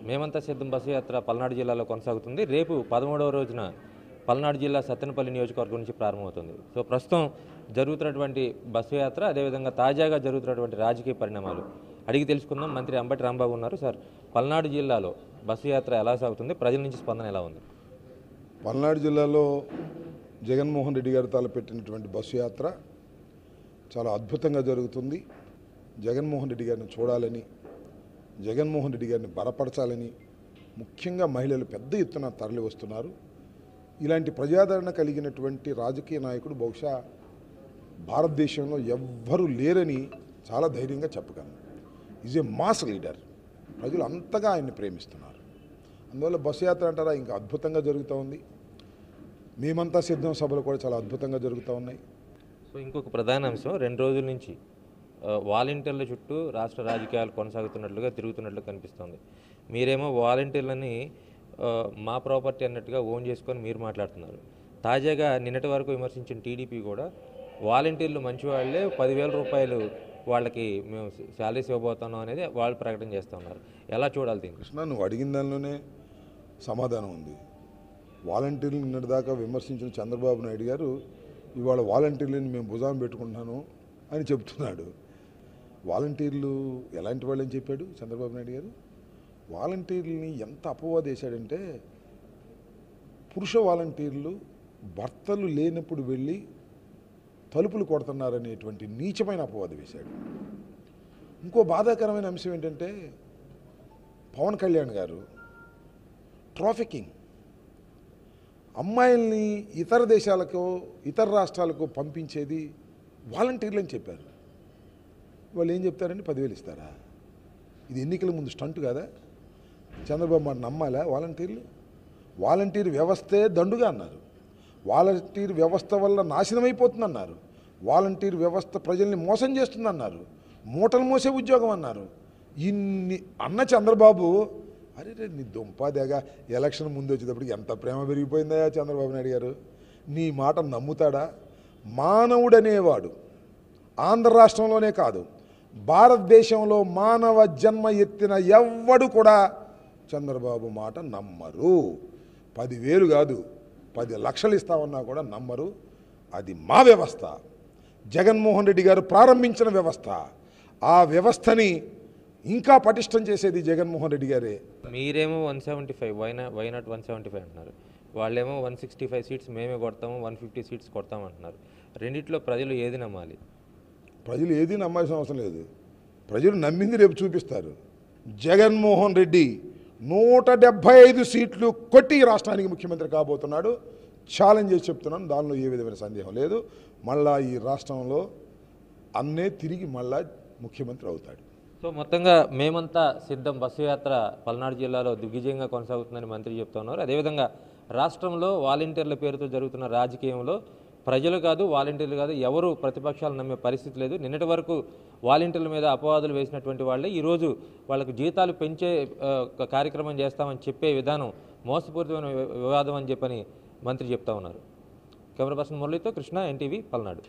మేమంతా సిద్ధం బస్సు యాత్ర పల్నాడు జిల్లాలో కొనసాగుతుంది. రేపు 13వ రోజున పల్నాడు జిల్లా సత్తెనపల్లి నియోజకవర్గం నుంచి ప్రారంభమవుతుంది. సో ప్రస్తుతం జరుగుతున్నటువంటి బస్సు యాత్ర, అదేవిధంగా తాజాగా జరుగుతున్నటువంటి రాజకీయ పరిణామాలు అడిగి తెలుసుకుందాం. మంత్రి అంబటి రాంబాబు ఉన్నారు. సార్, పల్నాడు జిల్లాలో బస్సు యాత్ర ఎలా సాగుతుంది? ప్రజల నుంచి స్పందన ఎలా ఉంది? పల్నాడు జిల్లాలో జగన్మోహన్ రెడ్డి గారు తలపెట్టినటువంటి బస్సు యాత్ర చాలా అద్భుతంగా జరుగుతుంది. జగన్మోహన్ రెడ్డి గారిని చూడాలని, జగన్మోహన్ రెడ్డి గారిని బలపరచాలని ముఖ్యంగా మహిళలు పెద్ద ఎత్తున తరలి వస్తున్నారు. ఇలాంటి ప్రజాదరణ కలిగినటువంటి రాజకీయ నాయకుడు బహుశా భారతదేశంలో ఎవ్వరూ లేరని చాలా ధైర్యంగా చెప్పగలను. Is a mass leader. ప్రజలు అంతగా ఆయన్ని ప్రేమిస్తున్నారు. అందువల్ల బస్సు యాత్ర అంటారా ఇంకా అద్భుతంగా జరుగుతూ ఉంది. మేమంతా సిద్ధం సభలు కూడా చాలా అద్భుతంగా జరుగుతూ ఉన్నాయి. సో ఇంకొక ప్రధాన అంశం, 2 రోజుల నుంచి వాలంటీర్ల చుట్టూ రాష్ట్ర రాజకీయాలు కొనసాగుతున్నట్లుగా తిరుగుతున్నట్లు కనిపిస్తోంది. మీరేమో వాలంటీర్లని మా ప్రాపర్టీ అన్నట్టుగా ఓన్ చేసుకొని మీరు మాట్లాడుతున్నారు. తాజాగా నిన్నటి వరకు విమర్శించిన టీడీపీ కూడా వాలంటీర్లు మంచివాళ్లే, 10,000 రూపాయలు వాళ్ళకి మేము శాలరీస్ ఇవ్వబోతున్నాం అనేది వాళ్ళు ప్రకటన చేస్తూ ఉన్నారు. ఎలా చూడాలి దీన్ని? కృష్ణ, నువ్వు అడిగిన దానిలోనే సమాధానం ఉంది. వాలంటీర్లు నిన్నటిదాకా విమర్శించిన చంద్రబాబు నాయుడు గారు ఇవాళ వాలంటీర్లని మేము భుజాం పెట్టుకుంటున్నాను అని చెప్తున్నాడు. వాలంటీర్లు ఎలాంటి వాళ్ళని చెప్పాడు చంద్రబాబు నాయుడు గారు? వాలంటీర్లని ఎంత అపవాదం వేశాడంటే, పురుష వాలంటీర్లు భర్తలు లేనప్పుడు వెళ్ళి తలుపులు కొడుతున్నారనేటువంటి నీచమైన అపవాదం వేశాడు. ఇంకో బాధాకరమైన అంశం ఏంటంటే, పవన్ కళ్యాణ్ గారు ట్రాఫికింగ్, అమ్మాయిల్ని ఇతర దేశాలకు, ఇతర రాష్ట్రాలకు పంపించేది వాలంటీర్లు అని చెప్పారు. వాళ్ళు ఏం చెప్తారండి? 10,000 ఇస్తారా? ఇది ఎన్నికల ముందు స్టంట్ కాదా? చంద్రబాబు మాట నమ్మాలా వాలంటీర్లు? వాలంటీర్ వ్యవస్థే దండుగా అన్నారు. వాలంటీర్ వ్యవస్థ వల్ల నాశనం అయిపోతుందన్నారు. వాలంటీర్ వ్యవస్థ ప్రజల్ని మోసం చేస్తుందన్నారు. మూటలు మోసే ఉద్యోగం అన్నారు. ఇన్ని అన్న చంద్రబాబు, అరే నీ దుంపాదేగా ఎలక్షన్ ముందు వచ్చేటప్పటికి ఎంత ప్రేమ పెరిగిపోయిందా చంద్రబాబు నాయుడు గారు? నీ మాట నమ్ముతాడా? మానవుడనేవాడు ఆంధ్ర రాష్ట్రంలోనే కాదు, భారతదేశంలో మానవ జన్మ ఎత్తిన ఎవ్వడు కూడా చంద్రబాబు మాట నమ్మరు. 10,000 కాదు, 10 లక్షలు ఇస్తామన్నా కూడా నమ్మరు. అది మా వ్యవస్థ, జగన్మోహన్ రెడ్డి గారు ప్రారంభించిన వ్యవస్థ. ఆ వ్యవస్థని ఇంకా పటిష్టం చేసేది జగన్మోహన్ రెడ్డి గారే. మీరేమో 175, వై నాట్ 175 అంటున్నారు. వాళ్ళేమో 165 సీట్స్ మేమే కొడతాము, 150 సీట్స్ కొడతామంటున్నారు. రెండిట్లో ప్రజలు ఏది నమ్మాలి? ప్రజలు ఏది నమ్మాల్సిన అవసరం లేదు. ప్రజలు నమ్మింది రేపు చూపిస్తారు. జగన్మోహన్ రెడ్డి 175 సీట్లు కొట్టి రాష్ట్రానికి ముఖ్యమంత్రి కాబోతున్నాడు. ఛాలెంజ్ చేసి చెప్తున్నాను, దానిలో ఏ విధమైన సందేహం లేదు. మళ్ళా ఈ రాష్ట్రంలో అన్నే తిరిగి మళ్ళా ముఖ్యమంత్రి అవుతాడు. సో మొత్తంగా మేమంతా సిద్ధం బస్సు యాత్ర పల్నాడు జిల్లాలో దిగ్విజయంగా కొనసాగుతుందని మంత్రి చెప్తా ఉన్నారు. అదేవిధంగా రాష్ట్రంలో వాలంటీర్ల పేరుతో జరుగుతున్న రాజకీయంలో ప్రజలు కాదు, వాలంటీర్లు కాదు, ఎవరు ప్రతిపక్షాలు నమ్మే పరిస్థితి లేదు. నిన్నటి వరకు వాలంటీర్ల మీద అపవాదులు వేసినటువంటి వాళ్ళే ఈరోజు వాళ్ళకు జీతాలు పెంచే కార్యక్రమం చేస్తామని చెప్పే విధానం మోసపూరితమైన వివాదం అని చెప్పని మంత్రి చెప్తా ఉన్నారు. కెమెరా పర్సన్ మురళితో కృష్ణ, ఎన్టీవీ, పల్నాడు.